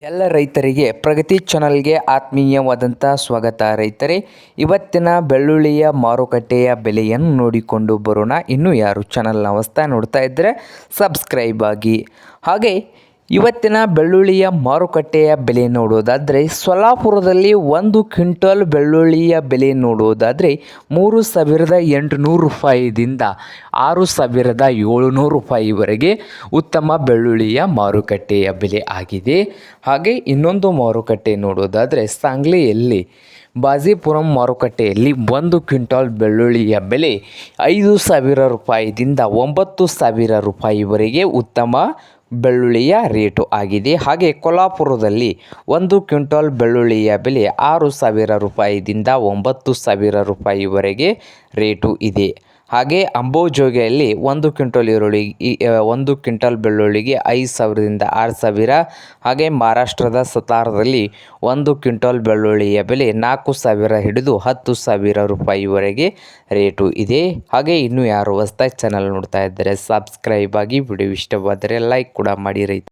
ಎಲ್ಲ ರೈತರಿಗೆ ಪ್ರಗತಿ ಚಾನಲ್ಗೆ ಆತ್ಮೀಯವಾದಂಥ ಸ್ವಾಗತ. ರೈತರೇ, ಇವತ್ತಿನ ಬೆಳ್ಳುಳ್ಳಿಯ ಮಾರುಕಟ್ಟೆಯ ಬೆಲೆಯನ್ನು ನೋಡಿಕೊಂಡು ಬರೋಣ. ಇನ್ನೂ ಯಾರು ಚಾನಲ್ನ ಹೊಸ್ದಾಗಿ ನೋಡ್ತಾ ಇದ್ದರೆ ಸಬ್ಸ್ಕ್ರೈಬ್ ಆಗಿ. ಹಾಗೆ ಇವತ್ತಿನ ಬೆಳ್ಳುಳ್ಳಿಯ ಮಾರುಕಟ್ಟೆಯ ಬೆಲೆ ನೋಡೋದಾದರೆ ಸೊಲ್ಲಾಪುರದಲ್ಲಿ 1 ಕ್ವಿಂಟಲ್ ಬೆಳ್ಳುಳ್ಳಿಯ ಬೆಲೆ ನೋಡೋದಾದರೆ 3,800 ರೂಪಾಯಿದಿಂದ 6,700 ರೂಪಾಯಿವರೆಗೆ ಉತ್ತಮ ಬೆಳ್ಳುಳ್ಳಿಯ ಮಾರುಕಟ್ಟೆಯ ಬೆಲೆ ಆಗಿದೆ. ಹಾಗೆ ಇನ್ನೊಂದು ಮಾರುಕಟ್ಟೆ ನೋಡೋದಾದರೆ ಸಾಂಗ್ಲಿಯಲ್ಲಿ ಬಾಜಿಪುರಂ ಮಾರುಕಟ್ಟೆಯಲ್ಲಿ 1 ಕ್ವಿಂಟಾಲ್ ಬೆಳ್ಳುಳ್ಳಿಯ ಬೆಲೆ 5,000 ರೂಪಾಯಿದಿಂದ 9,000 ರೂಪಾಯಿವರೆಗೆ ಉತ್ತಮ ಬೆಳ್ಳುಳ್ಳಿಯ ರೇಟು ಆಗಿದೆ. ಹಾಗೆ ಕೊಲ್ಹಾಪುರದಲ್ಲಿ 1 ಕ್ವಿಂಟಾಲ್ ಬೆಳ್ಳುಳ್ಳಿಯ ಬೆಲೆ 6,000 ರೂಪಾಯಿದಿಂದ 9,000 ರೂಪಾಯಿವರೆಗೆ ರೇಟು ಇದೆ. ಹಾಗೆ ಅಂಬೋಜೋಗಿಯಲ್ಲಿ 1 ಕ್ವಿಂಟಲ್ ಬೆಳ್ಳುಳ್ಳಿಗೆ 5,000ದಿಂದ 6,000. ಹಾಗೆ ಮಹಾರಾಷ್ಟ್ರದ ಸತಾರದಲ್ಲಿ 1 ಕ್ವಿಂಟಲ್ ಬೆಳ್ಳುಳ್ಳಿಯ ಬೆಲೆ 4,000 ಹಿಡಿದು 10,000 ರೂಪಾಯಿವರೆಗೆ ರೇಟು ಇದೆ. ಹಾಗೆ ಇನ್ನೂ ಯಾರು ಹೊಸ್ದಾಗಿ ಚಾನಲ್ ನೋಡ್ತಾ ಇದ್ದಾರೆ ಸಬ್ಸ್ಕ್ರೈಬ್ ಆಗಿ. ವಿಡಿಯೋ ಇಷ್ಟವಾದರೆ ಲೈಕ್ ಕೂಡ ಮಾಡಿ ರೈತ.